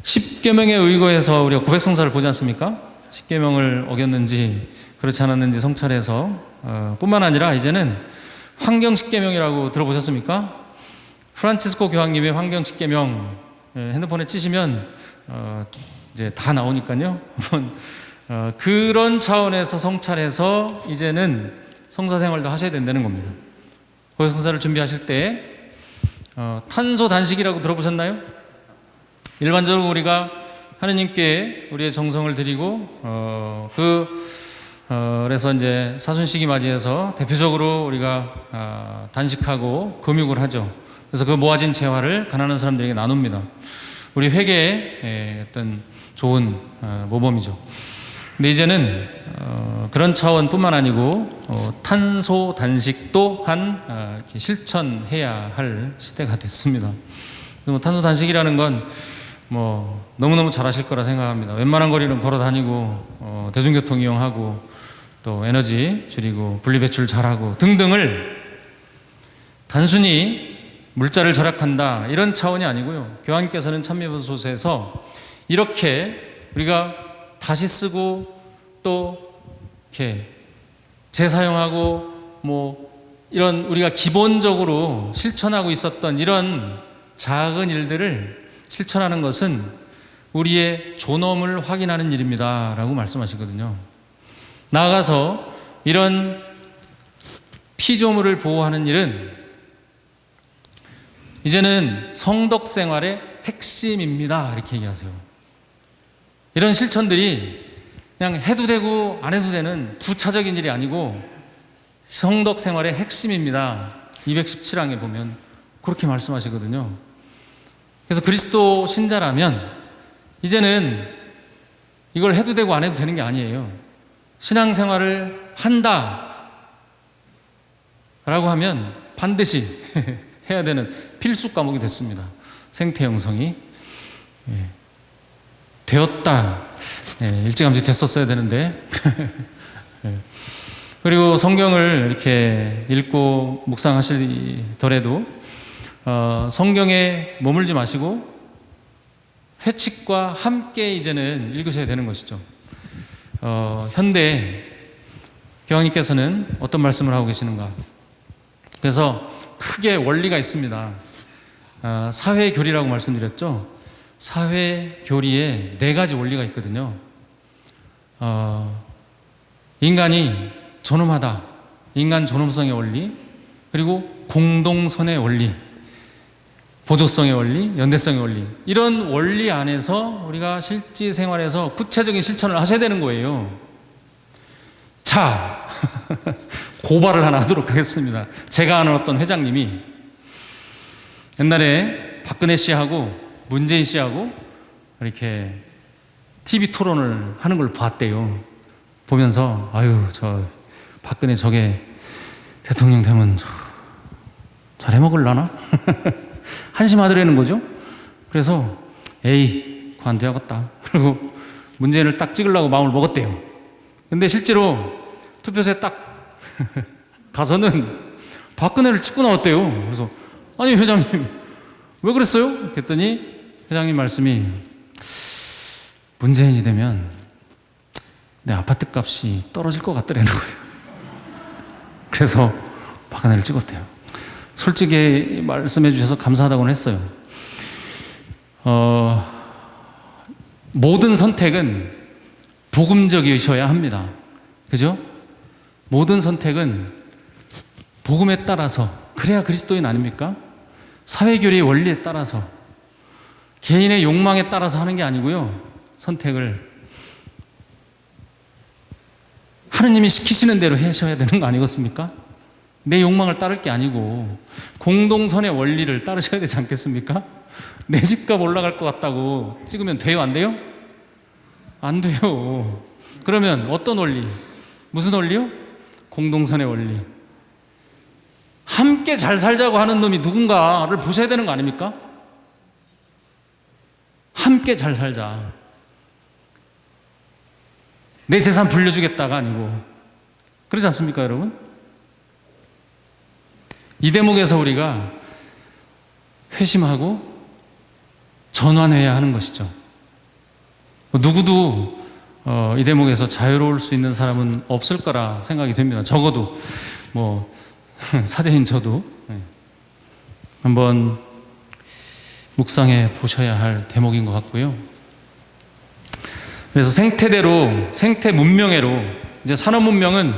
10계명에 의거해서 우리가 고백성사를 보지 않습니까? 10계명을 어겼는지 그렇지 않았는지 성찰해서 뿐만 아니라 이제는 환경 10계명이라고 들어보셨습니까? 프란치스코 교황님의 환경 10계명 핸드폰에 치시면 이제 다 나오니까요. 한번 그런 차원에서 성찰해서 이제는 성사 생활도 하셔야 된다는 겁니다. 고백성사를 준비하실 때 탄소 단식이라고 들어보셨나요? 일반적으로 우리가 하느님께 우리의 정성을 드리고 그래서 이제 사순시기 맞이해서 대표적으로 우리가 단식하고 금육을 하죠. 그래서 그 모아진 재화를 가난한 사람들에게 나눕니다. 우리 회계의 어떤 좋은 모범이죠. 근데 이제는 그런 차원뿐만 아니고 탄소 단식 또한 실천해야 할 시대가 됐습니다. 탄소 단식이라는 건 너무너무 잘 아실 거라 생각합니다. 웬만한 거리는 걸어 다니고 대중교통 이용하고 또 에너지 줄이고 분리배출 잘하고 등등을 단순히 물자를 절약한다 이런 차원이 아니고요. 교황님께서는 찬미보소서에서 이렇게 우리가 다시 쓰고 또 이렇게 재사용하고 이런 우리가 기본적으로 실천하고 있었던 이런 작은 일들을 실천하는 것은 우리의 존엄을 확인하는 일입니다 라고 말씀하시거든요. 나아가서 이런 피조물을 보호하는 일은 이제는 성덕 생활의 핵심입니다 이렇게 얘기하세요. 이런 실천들이 그냥 해도 되고 안 해도 되는 부차적인 일이 아니고 성덕 생활의 핵심입니다. 217항에 보면 그렇게 말씀하시거든요. 그래서 그리스도 신자라면 이제는 이걸 해도 되고 안 해도 되는 게 아니에요. 신앙생활을 한다 라고 하면 반드시 해야 되는 필수 과목이 됐습니다. 생태 형성이 되었다. 일찌감치 됐었어야 되는데 그리고 성경을 이렇게 읽고 묵상하시더라도 성경에 머물지 마시고 회칙과 함께 이제는 읽으셔야 되는 것이죠. 현대 교황님께서는 어떤 말씀을 하고 계시는가? 그래서 크게 원리가 있습니다. 사회교리라고 말씀드렸죠. 사회교리에 4가지 원리가 있거든요. 인간이 존엄하다. 인간 존엄성의 원리, 그리고 공동선의 원리, 보조성의 원리, 연대성의 원리. 이런 원리 안에서 우리가 실제 생활에서 구체적인 실천을 하셔야 되는 거예요. 자, 고발을 하나 하도록 하겠습니다. 제가 아는 어떤 회장님이 옛날에 박근혜 씨하고 문재인 씨하고 이렇게 TV 토론을 하는 걸 봤대요. 보면서 아유 저 박근혜 저게 대통령 되면 잘 해먹을라나? 한심하더라는 거죠. 그래서 에이 그거 안 되겠다. 그리고 문재인을 딱 찍으려고 마음을 먹었대요. 근데 실제로 투표소에 딱 가서는 박근혜를 찍고 나왔대요. 그래서 아니 회장님 왜 그랬어요? 그랬더니 회장님 말씀이 문재인이 되면 내 아파트 값이 떨어질 것 같더라는 거예요. 그래서 박근혜를 찍었대요. 솔직히 말씀해 주셔서 감사하다고는 했어요. 모든 선택은 복음적이셔야 합니다. 그죠? 모든 선택은 복음에 따라서 그래야 그리스도인 아닙니까? 사회교리의 원리에 따라서 개인의 욕망에 따라서 하는 게 아니고요. 선택을 하느님이 시키시는 대로 하셔야 되는 거 아니겠습니까? 내 욕망을 따를 게 아니고 공동선의 원리를 따르셔야 되지 않겠습니까? 내 집값 올라갈 것 같다고 찍으면 돼요? 안 돼요? 안 돼요. 그러면 어떤 원리? 무슨 원리요? 공동선의 원리. 함께 잘 살자고 하는 놈이 누군가를 보셔야 되는 거 아닙니까? 함께 잘 살자. 내 재산 불려주겠다가 아니고. 그렇지 않습니까, 여러분? 이 대목에서 우리가 회심하고 전환해야 하는 것이죠. 누구도 이 대목에서 자유로울 수 있는 사람은 없을 거라 생각이 됩니다. 적어도 뭐 사제인 저도 한번 묵상해 보셔야 할 대목인 것 같고요. 그래서 생태대로, 생태 문명애로, 이제 산업 문명은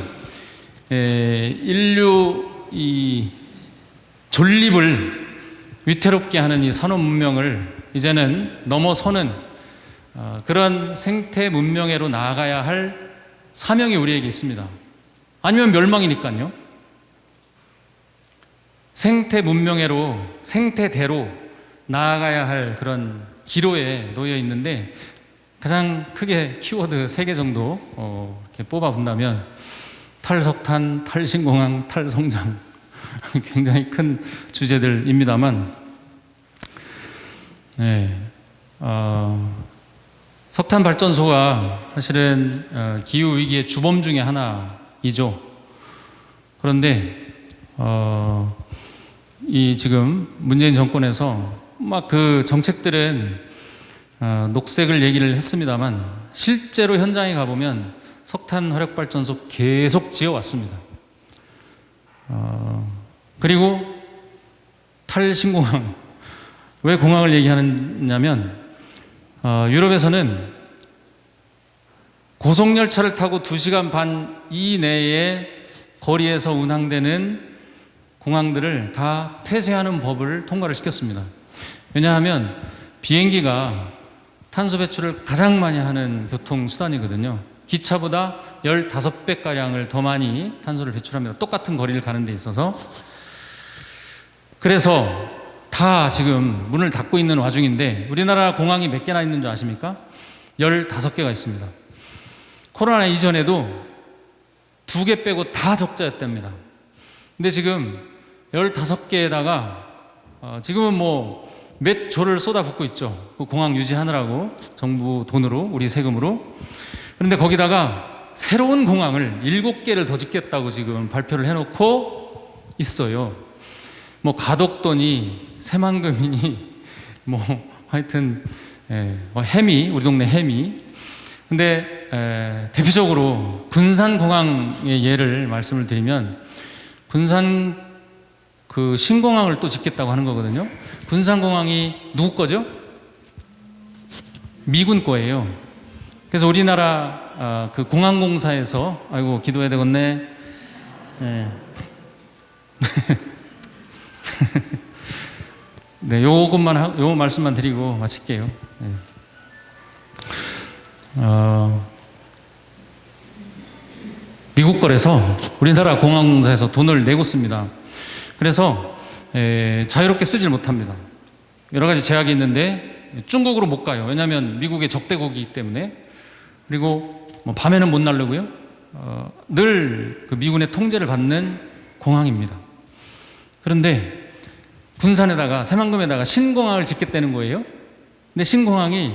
인류 이 존립을 위태롭게 하는 이 산업 문명을 이제는 넘어서는 그런 생태 문명애로 나아가야 할 사명이 우리에게 있습니다. 아니면 멸망이니까요. 생태 문명애로, 생태대로 나아가야 할 그런 기로에 놓여 있는데, 가장 크게 키워드 3개 정도 이렇게 뽑아본다면 탈석탄, 탈신공항, 탈성장 굉장히 큰 주제들입니다만, 석탄 발전소가 사실은 기후 위기의 주범 중에 하나이죠. 그런데 이 지금 문재인 정권에서 막 그 정책들은 녹색을 얘기를 했습니다만, 실제로 현장에 가보면 석탄 화력 발전소 계속 지어왔습니다. 그리고 탈신공항, 왜 공항을 얘기하느냐면 유럽에서는 고속열차를 타고 2시간 반 이내에 거리에서 운항되는 공항들을 다 폐쇄하는 법을 통과를 시켰습니다. 왜냐하면 비행기가 탄소 배출을 가장 많이 하는 교통수단이거든요. 기차보다 15배가량을 더 많이 탄소를 배출합니다. 똑같은 거리를 가는 데 있어서. 그래서 다 지금 문을 닫고 있는 와중인데, 우리나라 공항이 몇 개나 있는 줄 아십니까? 15개가 있습니다. 코로나 이전에도 2개 빼고 다 적자였답니다. 근데 지금 15개에다가 지금은 뭐 몇 조를 쏟아붓고 있죠. 그 공항 유지하느라고, 정부 돈으로, 우리 세금으로. 그런데 거기다가 새로운 공항을 7개를 더 짓겠다고 지금 발표를 해놓고 있어요. 뭐 가덕도니 새만금이니 뭐 하여튼 뭐 해미, 우리 동네 해미. 근데 대표적으로 군산공항의 예를 말씀을 드리면, 군산 그 신공항을 또 짓겠다고 하는 거거든요. 군산공항이 누구 거죠? 미군 거예요. 그래서 우리나라 그 공항공사에서, 아이고 기도해야 되겠네. 네, 요 말씀만 드리고 마칠게요. 미국 거래서 우리나라 공항공사에서 돈을 내고 씁니다. 그래서 자유롭게 쓰질 못합니다. 여러 가지 제약이 있는데 중국으로 못 가요. 왜냐하면 미국의 적대국이기 때문에. 그리고 뭐 밤에는 못 날르고요. 늘 그 미군의 통제를 받는 공항입니다. 그런데 군산에다가, 새만금에다가 신공항을 짓겠다는 거예요. 근데 신공항이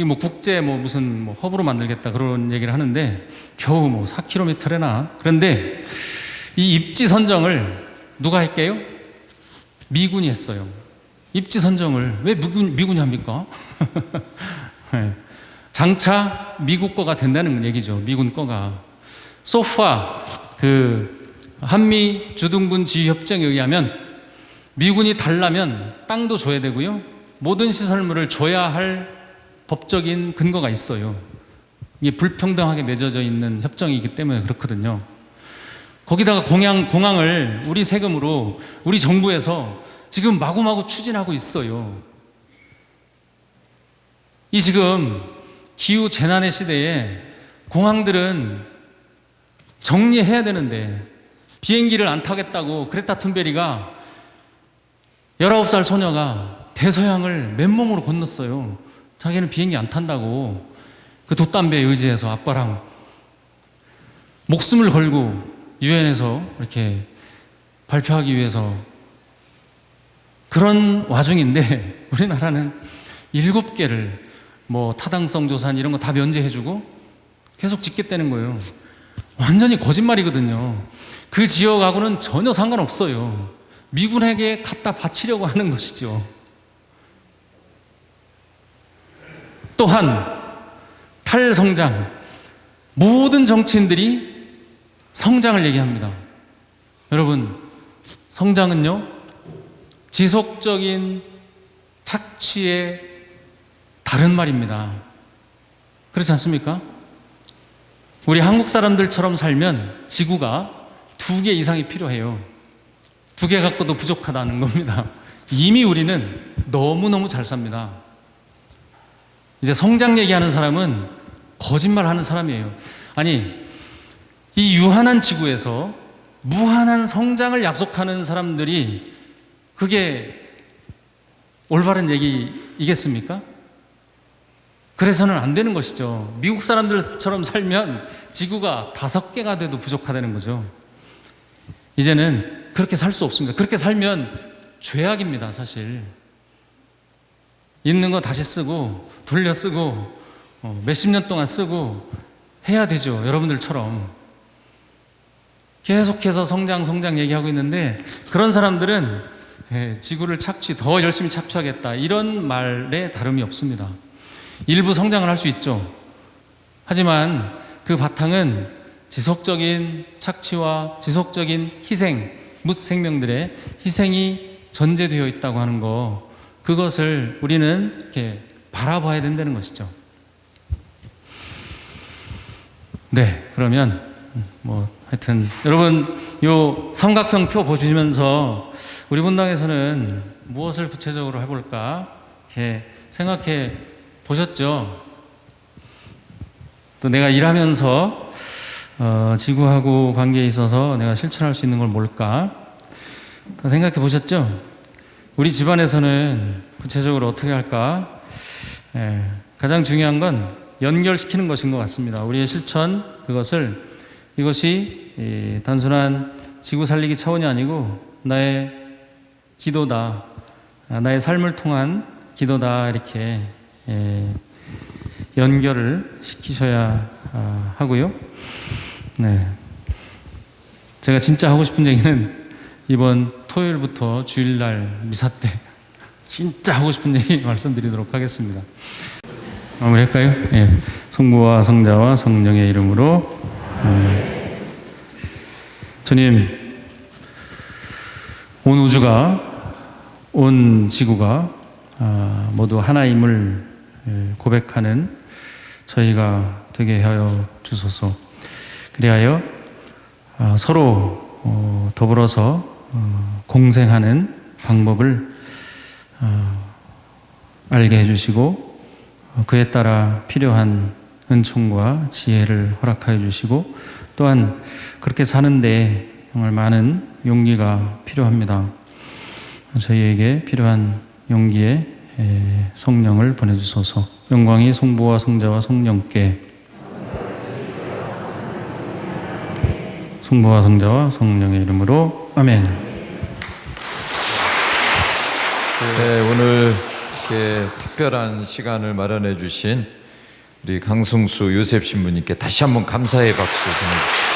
뭐 국제 뭐 무슨 뭐 허브로 만들겠다 그런 얘기를 하는데, 겨우 뭐 4km래나. 그런데 이 입지 선정을 누가 할게요? 미군이 했어요. 입지 선정을 왜 미군이 합니까? 장차 미국 거가 된다는 얘기죠. 미군 거가. 소파, 그 한미 주둔군 지휘 협정에 의하면 미군이 달라면 땅도 줘야 되고요, 모든 시설물을 줘야 할 법적인 근거가 있어요. 이게 불평등하게 맺어져 있는 협정이기 때문에 그렇거든요. 거기다가 공항을 우리 세금으로, 우리 정부에서 지금 마구마구 추진하고 있어요. 이 지금 기후 재난의 시대에 공항들은 정리해야 되는데, 비행기를 안 타겠다고 그레타 툰베리가 19살 소녀가 대서양을 맨몸으로 건넜어요. 자기는 비행기 안 탄다고. 그 돛담배에 의지해서 아빠랑 목숨을 걸고 유엔에서 이렇게 발표하기 위해서. 그런 와중인데 우리나라는 7개를 뭐 타당성 조사 이런 거 다 면제해주고 계속 짓겠다는 거예요. 완전히 거짓말이거든요. 그 지역하고는 전혀 상관없어요. 미군에게 갖다 바치려고 하는 것이죠. 또한 탈성장, 모든 정치인들이 성장을 얘기합니다. 여러분, 성장은요, 지속적인 착취의 다른 말입니다. 그렇지 않습니까? 우리 한국 사람들처럼 살면 지구가 2개 이상이 필요해요. 2개 갖고도 부족하다는 겁니다. 이미 우리는 너무너무 잘 삽니다. 이제 성장 얘기하는 사람은 거짓말하는 사람이에요. 아니, 이 유한한 지구에서 무한한 성장을 약속하는 사람들이 그게 올바른 얘기이겠습니까? 그래서는 안 되는 것이죠. 미국 사람들처럼 살면 지구가 5개가 돼도 부족하다는 거죠. 이제는 그렇게 살 수 없습니다. 그렇게 살면 죄악입니다, 사실. 있는 거 다시 쓰고 돌려 쓰고 몇십 년 동안 쓰고 해야 되죠. 여러분들처럼 계속해서 성장 얘기하고 있는데, 그런 사람들은 지구를 더 열심히 착취하겠다, 이런 말에 다름이 없습니다. 일부 성장을 할 수 있죠. 하지만 그 바탕은 지속적인 착취와 지속적인 희생, 묻생명들의 희생이 전제되어 있다고 하는 거, 그것을 우리는 이렇게 바라봐야 된다는 것이죠. 네, 그러면 하여튼 여러분, 요 삼각형 표 보시면서 우리 본당에서는 무엇을 구체적으로 해볼까 이렇게 생각해 보셨죠? 또 내가 일하면서 지구하고 관계에 있어서 내가 실천할 수 있는 걸 뭘까 생각해 보셨죠? 우리 집안에서는 구체적으로 어떻게 할까? 가장 중요한 건 연결시키는 것인 것 같습니다. 우리의 실천, 이것이 단순한 지구 살리기 차원이 아니고 나의 기도다, 나의 삶을 통한 기도다, 이렇게 연결을 시키셔야 하고요. 네, 제가 진짜 하고 싶은 얘기는 이번 토요일부터 주일날 미사 때 진짜 하고 싶은 얘기 말씀드리도록 하겠습니다. 마무리할까요? 예. 성부와 성자와 성령의 이름으로. 주님, 온 우주가, 온 지구가 모두 하나임을 고백하는 저희가 되게 하여 주소서. 그리하여 서로 더불어서 공생하는 방법을 알게 해주시고, 그에 따라 필요한 은총과 지혜를 허락하여 주시고, 또한 그렇게 사는데 정말 많은 용기가 필요합니다. 저희에게 필요한 용기에 성령을 보내주소서. 영광이 성부와 성자와 성령께, 성부와 성자와 성령의 이름으로 아멘. 네, 오늘 이렇게 특별한 시간을 마련해 주신 우리 강승수 요셉 신부님께 다시 한번 감사의 박수 보내주십시오.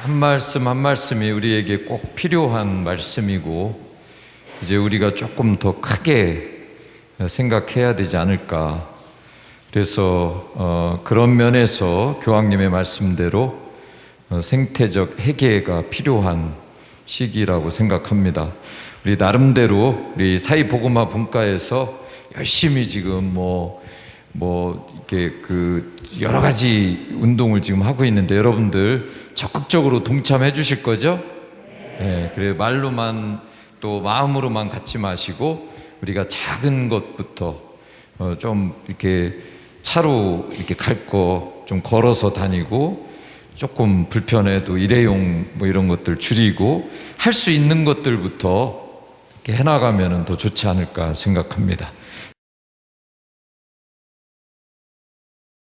한 말씀 한 말씀이 우리에게 꼭 필요한 말씀이고, 이제 우리가 조금 더 크게 생각해야 되지 않을까. 그래서 그런 면에서 교황님의 말씀대로 생태적 해계가 필요한 시기라고 생각합니다. 우리 나름대로 우리 사이복음화 분과에서 열심히 지금 이렇게 여러 가지 운동을 지금 하고 있는데, 여러분들 적극적으로 동참해 주실 거죠? 네, 그래 말로만 또 마음으로만 갖지 마시고, 우리가 작은 것부터 좀 이렇게 차로 이렇게 갈 거 좀 걸어서 다니고, 조금 불편해도 일회용 이런 것들 줄이고, 할 수 있는 것들부터 이렇게 해나가면 더 좋지 않을까 생각합니다.